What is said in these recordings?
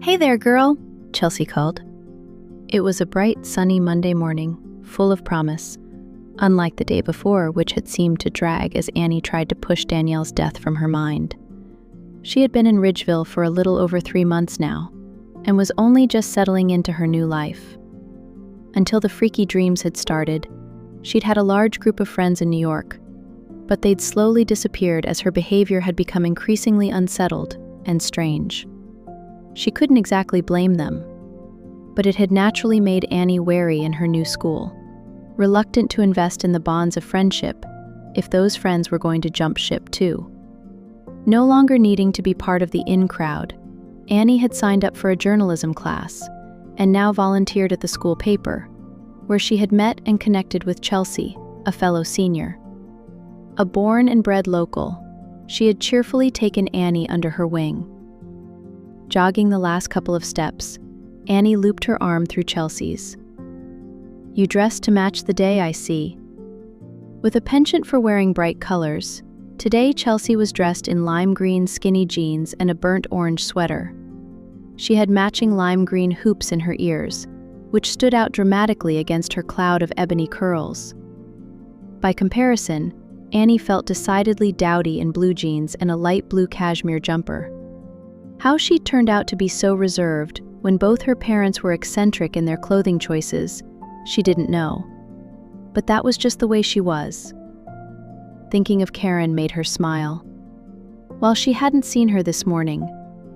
Hey there, girl, Chelsea called. It was a bright, sunny Monday morning, full of promise, unlike the day before, which had seemed to drag as Annie tried to push Danielle's death from her mind. She had been in Ridgeville for a little over 3 months now, and was only just settling into her new life. Until the freaky dreams had started, she'd had a large group of friends in New York, but they'd slowly disappeared as her behavior had become increasingly unsettled and strange. She couldn't exactly blame them, but it had naturally made Annie wary in her new school, reluctant to invest in the bonds of friendship if those friends were going to jump ship too. No longer needing to be part of the in crowd, Annie had signed up for a journalism class and now volunteered at the school paper, where she had met and connected with Chelsea, a fellow senior. A born and bred local, she had cheerfully taken Annie under her wing. Jogging the last couple of steps, Annie looped her arm through Chelsea's. "You dressed to match the day, I see." With a penchant for wearing bright colors, today Chelsea was dressed in lime green skinny jeans and a burnt orange sweater. She had matching lime green hoops in her ears, which stood out dramatically against her cloud of ebony curls. By comparison, Annie felt decidedly dowdy in blue jeans and a light blue cashmere jumper. How she turned out to be so reserved when both her parents were eccentric in their clothing choices, she didn't know. But that was just the way she was. Thinking of Karen made her smile. While she hadn't seen her this morning,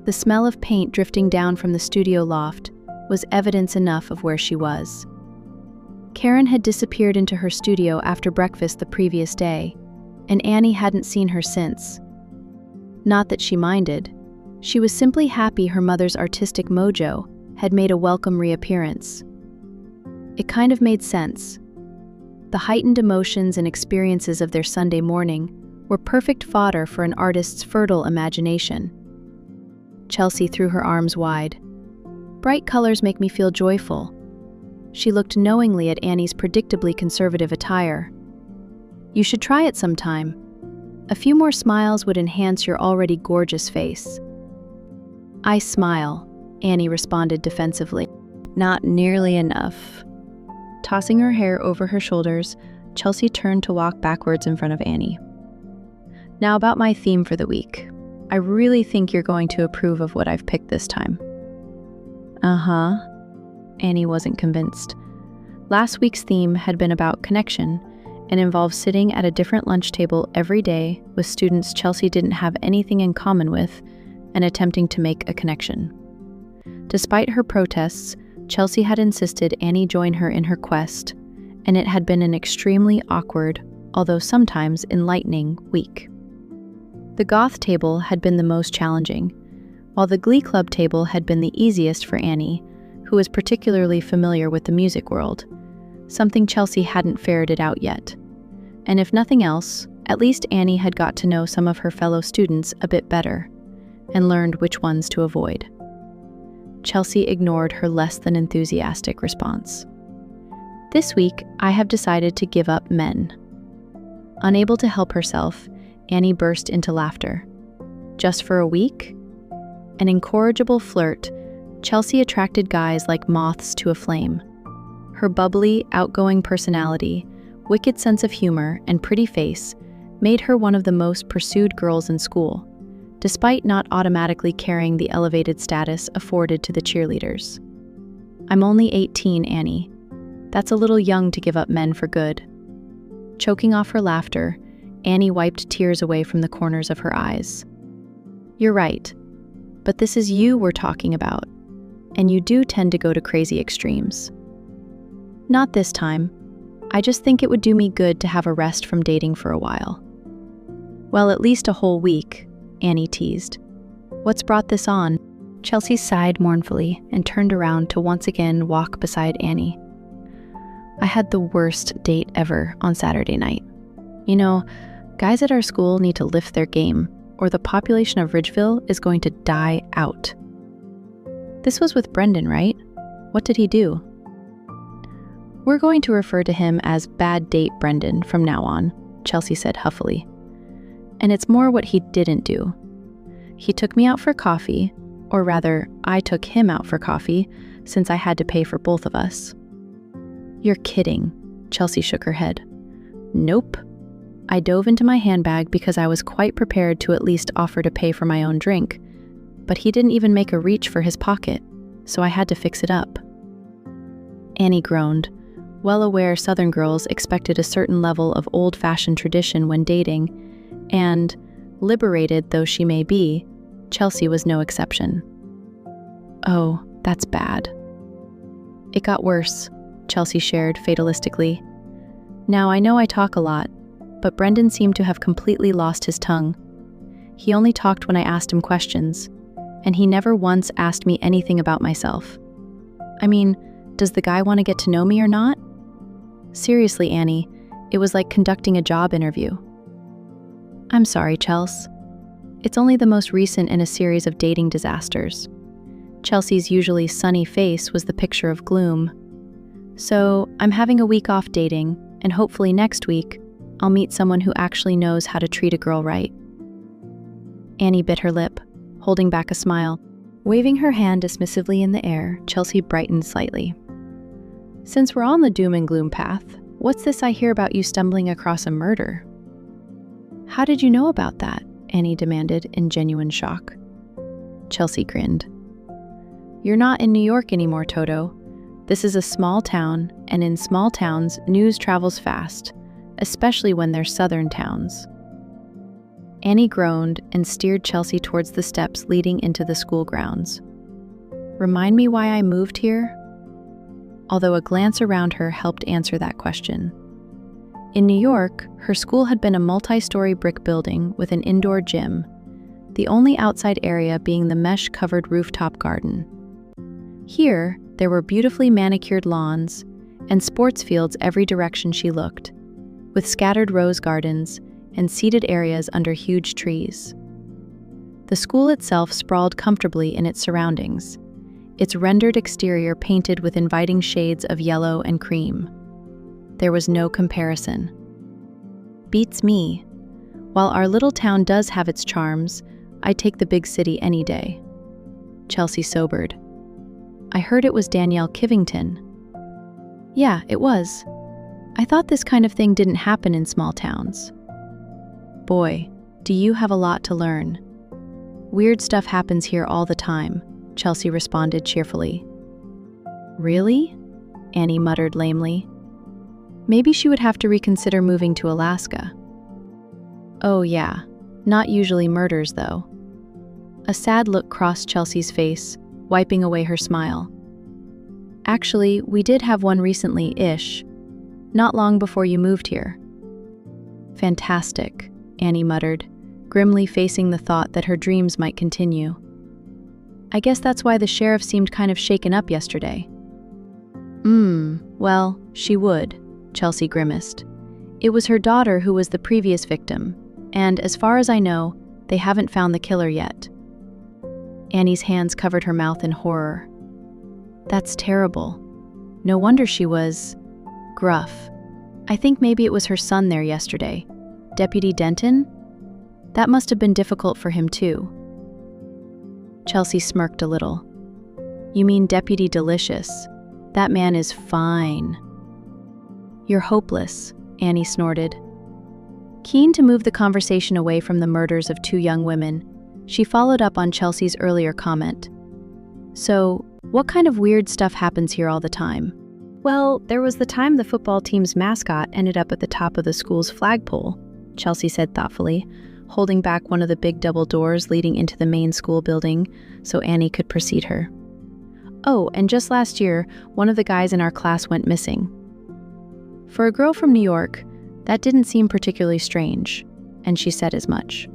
the smell of paint drifting down from the studio loft was evidence enough of where she was. Karen had disappeared into her studio after breakfast the previous day, and Annie hadn't seen her since. Not that she minded. She was simply happy her mother's artistic mojo had made a welcome reappearance. It kind of made sense. The heightened emotions and experiences of their Sunday morning were perfect fodder for an artist's fertile imagination. Chelsea threw her arms wide. "Bright colors make me feel joyful." She looked knowingly at Annie's predictably conservative attire. "You should try it sometime. A few more smiles would enhance your already gorgeous face." "I smile," Annie responded defensively. "Not nearly enough." Tossing her hair over her shoulders, Chelsea turned to walk backwards in front of Annie. "Now about my theme for the week. I really think you're going to approve of what I've picked this time." "Uh-huh." Annie wasn't convinced. Last week's theme had been about connection and involved sitting at a different lunch table every day with students Chelsea didn't have anything in common with and attempting to make a connection. Despite her protests, Chelsea had insisted Annie join her in her quest, and it had been an extremely awkward, although sometimes enlightening, week. The goth table had been the most challenging, while the Glee Club table had been the easiest for Annie, who was particularly familiar with the music world, something Chelsea hadn't ferreted out yet. And if nothing else, at least Annie had got to know some of her fellow students a bit better, and learned which ones to avoid. Chelsea ignored her less than enthusiastic response. "This week, I have decided to give up men." Unable to help herself, Annie burst into laughter. Just for a week? An incorrigible flirt, Chelsea attracted guys like moths to a flame. Her bubbly, outgoing personality, wicked sense of humor, and pretty face made her one of the most pursued girls in school, despite not automatically carrying the elevated status afforded to the cheerleaders. "I'm only 18, Annie. That's a little young to give up men for good." Choking off her laughter, Annie wiped tears away from the corners of her eyes. "You're right, but this is you we're talking about, and you do tend to go to crazy extremes." "Not this time. I just think it would do me good to have a rest from dating for a while." "Well, at least a whole week," Annie teased. "What's brought this on?" Chelsea sighed mournfully and turned around to once again walk beside Annie. "I had the worst date ever on Saturday night. You know, guys at our school need to lift their game, or the population of Ridgeville is going to die out." "This was with Brendan, right? What did he do?" "We're going to refer to him as Bad Date Brendan from now on," Chelsea said huffily. "And it's more what he didn't do. He took me out for coffee, Or rather, I took him out for coffee, since I had to pay for both of us. You're kidding, Chelsea shook her head. Nope. I dove into my handbag because I was quite prepared to at least offer to pay for my own drink, but he didn't even make a reach for his pocket, so I had to fix it up. Annie groaned, well aware Southern girls expected a certain level of old-fashioned tradition when dating, and, liberated though she may be, Chelsea was no exception. Oh, that's bad. It got worse, Chelsea shared fatalistically. Now, I know I talk a lot, but Brendan seemed to have completely lost his tongue. He only talked when I asked him questions, and he never once asked me anything about myself. I mean, does the guy want to get to know me or not? Seriously, Annie, it was like conducting a job interview. I'm sorry, Chels. It's only the most recent in a series of dating disasters. Chelsea's usually sunny face was the picture of gloom. So, I'm having a week off dating, and hopefully next week, I'll meet someone who actually knows how to treat a girl right. Annie bit her lip, holding back a smile. Waving her hand dismissively in the air, Chelsea brightened slightly. Since we're on the doom and gloom path, what's this I hear about you stumbling across a murder? How did you know about that? Annie demanded in genuine shock. Chelsea grinned. You're not in New York anymore, Toto. This is a small town, and in small towns, news travels fast, especially when they're southern towns. Annie groaned and steered Chelsea towards the steps leading into the school grounds. Remind me why I moved here? Although a glance around her helped answer that question. In New York, her school had been a multi-story brick building with an indoor gym, the only outside area being the mesh-covered rooftop garden. Here, there were beautifully manicured lawns and sports fields every direction she looked, with scattered rose gardens and seated areas under huge trees. The school itself sprawled comfortably in its surroundings, its rendered exterior painted with inviting shades of yellow and cream. There was no comparison. Beats me. While our little town does have its charms, I'd take the big city any day. Chelsea sobered. I heard it was Danielle Kivington. Yeah, it was. I thought this kind of thing didn't happen in small towns. Boy, do you have a lot to learn. Weird stuff happens here all the time, Chelsea responded cheerfully. Really? Annie muttered lamely. Maybe she would have to reconsider moving to Alaska. Oh yeah, not usually murders though. A sad look crossed Chelsea's face, wiping away her smile. Actually, we did have one recently-ish, not long before you moved here. Fantastic, Annie muttered, grimly facing the thought that her dreams might continue. I guess that's why the sheriff seemed kind of shaken up yesterday. Well, she would, Chelsea grimaced. It was her daughter who was the previous victim, and as far as I know, they haven't found the killer yet. Annie's hands covered her mouth in horror. That's terrible. No wonder she was gruff. I think maybe it was her son there yesterday. Deputy Denton? That must have been difficult for him too. Chelsea smirked a little. You mean Deputy Delicious? That man is fine. You're hopeless, Annie snorted. Keen to move the conversation away from the murders of two young women, she followed up on Chelsea's earlier comment. So, what kind of weird stuff happens here all the time? Well, there was the time the football team's mascot ended up at the top of the school's flagpole, Chelsea said thoughtfully, holding back one of the big double doors leading into the main school building so Annie could precede her. Oh, and just last year, one of the guys in our class went missing. For a girl from New York, that didn't seem particularly strange, and she said as much.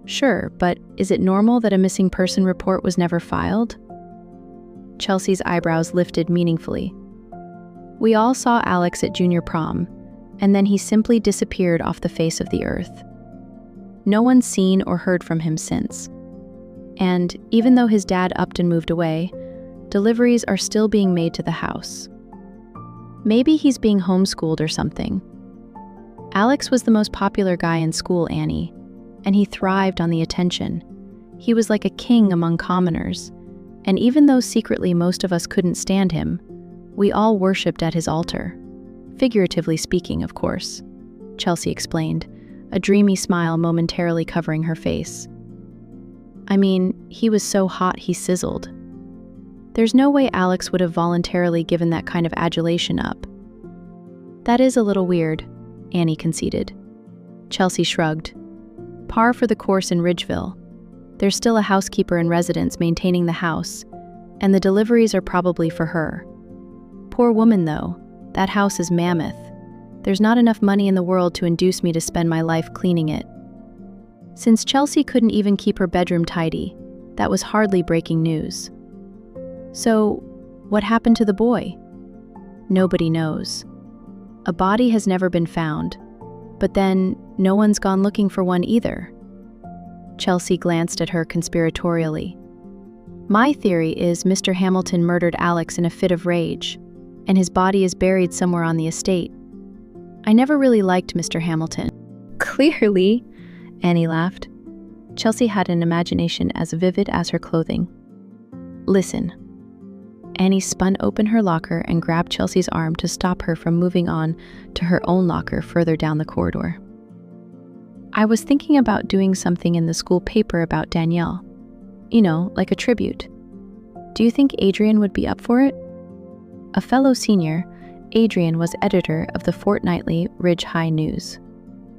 Sure, but is it normal that a missing person report was never filed? Chelsea's eyebrows lifted meaningfully. We all saw Alex at junior prom, and then he simply disappeared off the face of the earth. No one's seen or heard from him since. And even though his dad upped and moved away, deliveries are still being made to the house. Maybe he's being homeschooled or something. Alex was the most popular guy in school, Annie, and he thrived on the attention. He was like a king among commoners, and even though secretly most of us couldn't stand him, we all worshipped at his altar. Figuratively speaking, of course, Chelsea explained, a dreamy smile momentarily covering her face. I mean, he was so hot he sizzled. There's no way Alex would have voluntarily given that kind of adulation up. That is a little weird, Annie conceded. Chelsea shrugged. Par for the course in Ridgeville. There's still a housekeeper in residence maintaining the house, and the deliveries are probably for her. Poor woman, though. That house is mammoth. There's not enough money in the world to induce me to spend my life cleaning it. Since Chelsea couldn't even keep her bedroom tidy, that was hardly breaking news. So, what happened to the boy? Nobody knows. A body has never been found, but then no one's gone looking for one either. Chelsea glanced at her conspiratorially. My theory is Mr. Hamilton murdered Alex in a fit of rage, and his body is buried somewhere on the estate. I never really liked Mr. Hamilton. Clearly, Annie laughed. Chelsea had an imagination as vivid as her clothing. Listen. Annie spun open her locker and grabbed Chelsea's arm to stop her from moving on to her own locker further down the corridor. I was thinking about doing something in the school paper about Danielle. You know, like a tribute. Do you think Adrian would be up for it? A fellow senior, Adrian was editor of the fortnightly Ridge High News.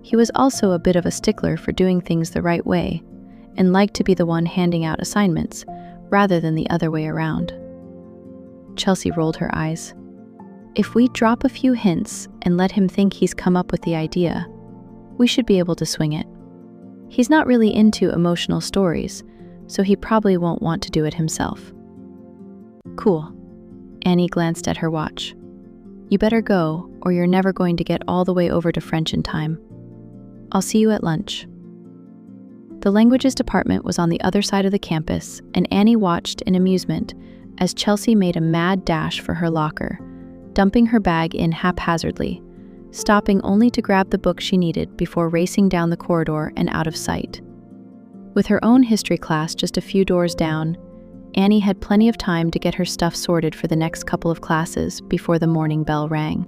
He was also a bit of a stickler for doing things the right way, and liked to be the one handing out assignments, rather than the other way around. Chelsea rolled her eyes. If we drop a few hints and let him think he's come up with the idea, we should be able to swing it. He's not really into emotional stories, so he probably won't want to do it himself. Cool. Annie glanced at her watch. You better go, or you're never going to get all the way over to French in time. I'll see you at lunch. The languages department was on the other side of the campus, and Annie watched in amusement as Chelsea made a mad dash for her locker, dumping her bag in haphazardly, stopping only to grab the book she needed before racing down the corridor and out of sight. With her own history class just a few doors down, Annie had plenty of time to get her stuff sorted for the next couple of classes before the morning bell rang.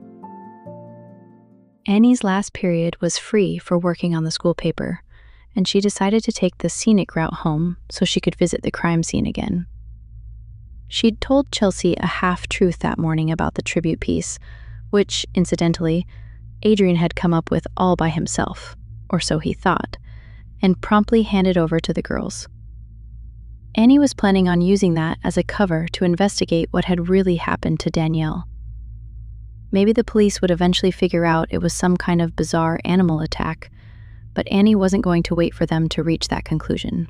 Annie's last period was free for working on the school paper, and she decided to take the scenic route home so she could visit the crime scene again. She'd told Chelsea a half-truth that morning about the tribute piece, which, incidentally, Adrian had come up with all by himself, or so he thought, and promptly handed over to the girls. Annie was planning on using that as a cover to investigate what had really happened to Danielle. Maybe the police would eventually figure out it was some kind of bizarre animal attack, but Annie wasn't going to wait for them to reach that conclusion.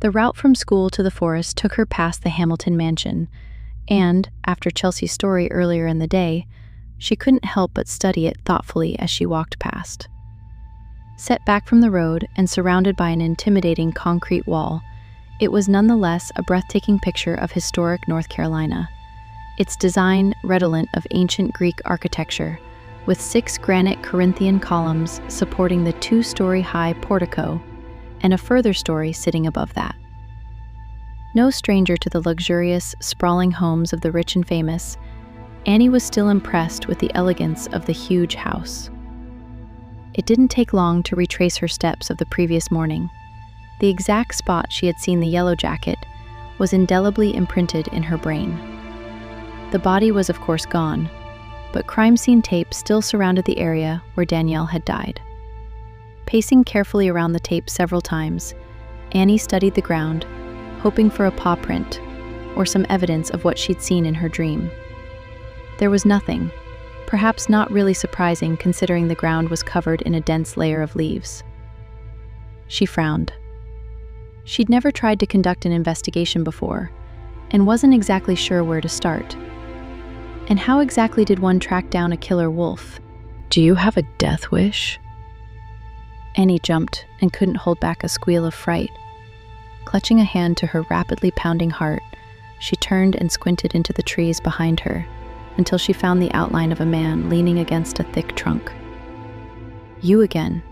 The route from school to the forest took her past the Hamilton mansion, and, after Chelsea's story earlier in the day, she couldn't help but study it thoughtfully as she walked past. Set back from the road and surrounded by an intimidating concrete wall, it was nonetheless a breathtaking picture of historic North Carolina. Its design redolent of ancient Greek architecture, with 6 granite Corinthian columns supporting the 2-story-high portico, and a further story sitting above that. No stranger to the luxurious, sprawling homes of the rich and famous, Annie was still impressed with the elegance of the huge house. It didn't take long to retrace her steps of the previous morning. The exact spot she had seen the yellow jacket was indelibly imprinted in her brain. The body was of course gone, but crime scene tape still surrounded the area where Danielle had died. Pacing carefully around the tape several times, Annie studied the ground, hoping for a paw print or some evidence of what she'd seen in her dream. There was nothing, perhaps not really surprising considering the ground was covered in a dense layer of leaves. She frowned. She'd never tried to conduct an investigation before, and wasn't exactly sure where to start. And how exactly did one track down a killer wolf? Do you have a death wish? Annie jumped and couldn't hold back a squeal of fright. Clutching a hand to her rapidly pounding heart, she turned and squinted into the trees behind her, until she found the outline of a man leaning against a thick trunk. You again.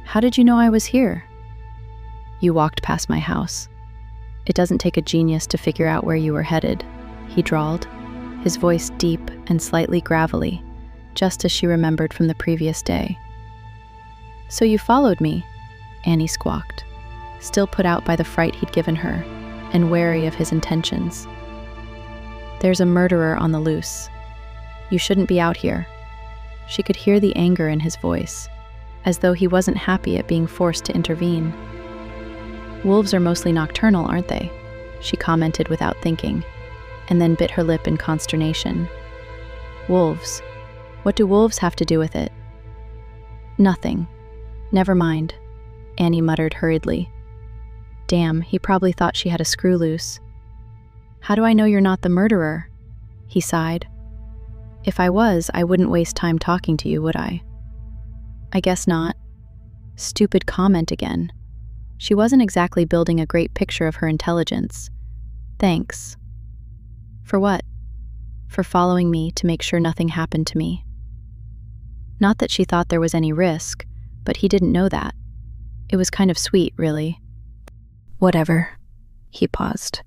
How did you know I was here? You walked past my house. It doesn't take a genius to figure out where you were headed, he drawled, his voice deep and slightly gravelly, just as she remembered from the previous day. So you followed me, Annie squawked, still put out by the fright he'd given her, and wary of his intentions. There's a murderer on the loose. You shouldn't be out here. She could hear the anger in his voice, as though he wasn't happy at being forced to intervene. Wolves are mostly nocturnal, aren't they? She commented without thinking, and then bit her lip in consternation. Wolves? What do wolves have to do with it? Nothing. Never mind, Annie muttered hurriedly. Damn, he probably thought she had a screw loose. How do I know you're not the murderer? He sighed. If I was, I wouldn't waste time talking to you, would I? I guess not. Stupid comment again. She wasn't exactly building a great picture of her intelligence. Thanks. For what? For following me to make sure nothing happened to me. Not that she thought there was any risk, but he didn't know that. It was kind of sweet, really. Whatever. He paused.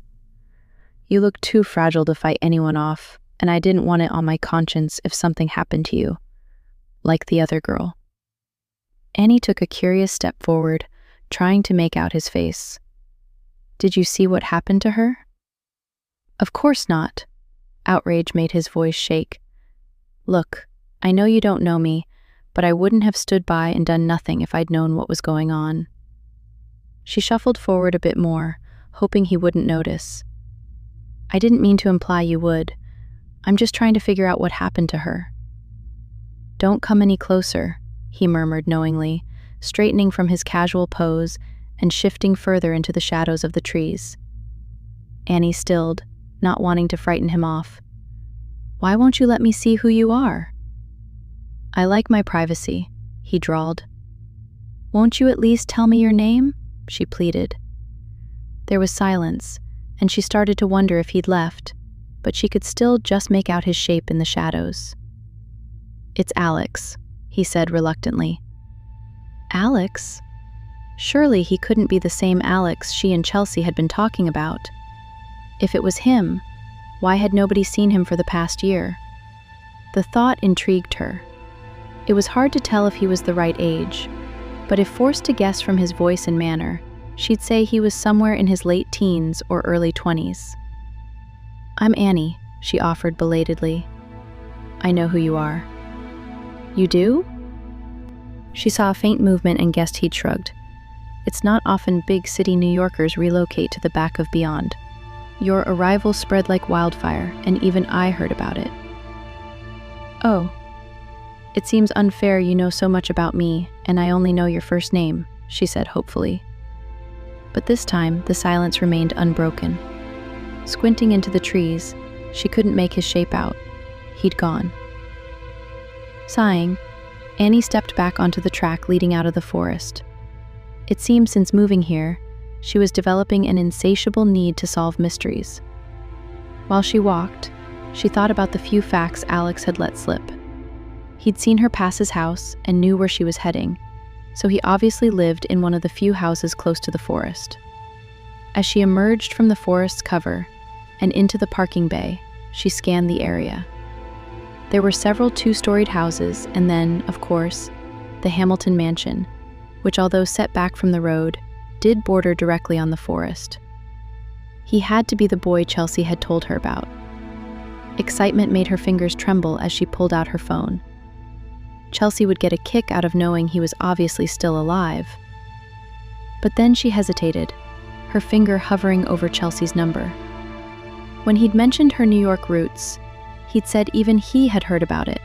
You look too fragile to fight anyone off, and I didn't want it on my conscience if something happened to you. Like the other girl. Annie took a curious step forward, trying to make out his face. Did you see what happened to her? Of course not. Outrage made his voice shake. Look, I know you don't know me, but I wouldn't have stood by and done nothing if I'd known what was going on. She shuffled forward a bit more, hoping he wouldn't notice. I didn't mean to imply you would. I'm just trying to figure out what happened to her. Don't come any closer, he murmured knowingly, straightening from his casual pose and shifting further into the shadows of the trees. Annie stilled, not wanting to frighten him off. Why won't you let me see who you are? I like my privacy, he drawled. Won't you at least tell me your name? She pleaded. There was silence, and she started to wonder if he'd left, but she could still just make out his shape in the shadows. It's Alex, he said reluctantly. Alex? Surely he couldn't be the same Alex she and Chelsea had been talking about. If it was him, why had nobody seen him for the past year? The thought intrigued her. It was hard to tell if he was the right age, but if forced to guess from his voice and manner, she'd say he was somewhere in his late teens or early 20s. I'm Annie, she offered belatedly. I know who you are. You do? She saw a faint movement and guessed he'd shrugged. It's not often big city New Yorkers relocate to the back of beyond. Your arrival spread like wildfire, and even I heard about it. Oh. It seems unfair you know so much about me, and I only know your first name, she said hopefully. But this time, the silence remained unbroken. Squinting into the trees, she couldn't make his shape out. He'd gone. Sighing, Annie stepped back onto the track leading out of the forest. It seemed since moving here, she was developing an insatiable need to solve mysteries. While she walked, she thought about the few facts Alex had let slip. He'd seen her pass his house and knew where she was heading, so he obviously lived in one of the few houses close to the forest. As she emerged from the forest's cover and into the parking bay, she scanned the area. There were several two-storied houses and then, of course, the Hamilton mansion, which although set back from the road, did border directly on the forest. He had to be the boy Chelsea had told her about. Excitement made her fingers tremble as she pulled out her phone. Chelsea would get a kick out of knowing he was obviously still alive. But then she hesitated, her finger hovering over Chelsea's number. When he'd mentioned her New York roots, he'd said even he had heard about it,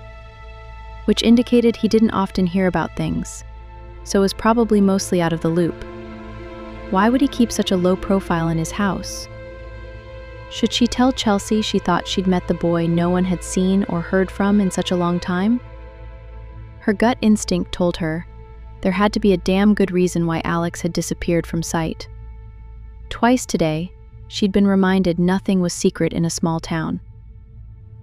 which indicated he didn't often hear about things, so was probably mostly out of the loop. Why would he keep such a low profile in his house? Should she tell Chelsea she thought she'd met the boy no one had seen or heard from in such a long time? Her gut instinct told her there had to be a damn good reason why Alex had disappeared from sight. Twice today, she'd been reminded nothing was secret in a small town.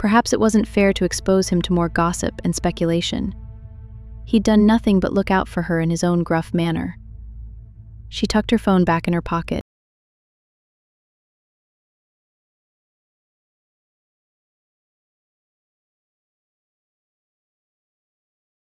Perhaps it wasn't fair to expose him to more gossip and speculation. He'd done nothing but look out for her in his own gruff manner. She tucked her phone back in her pocket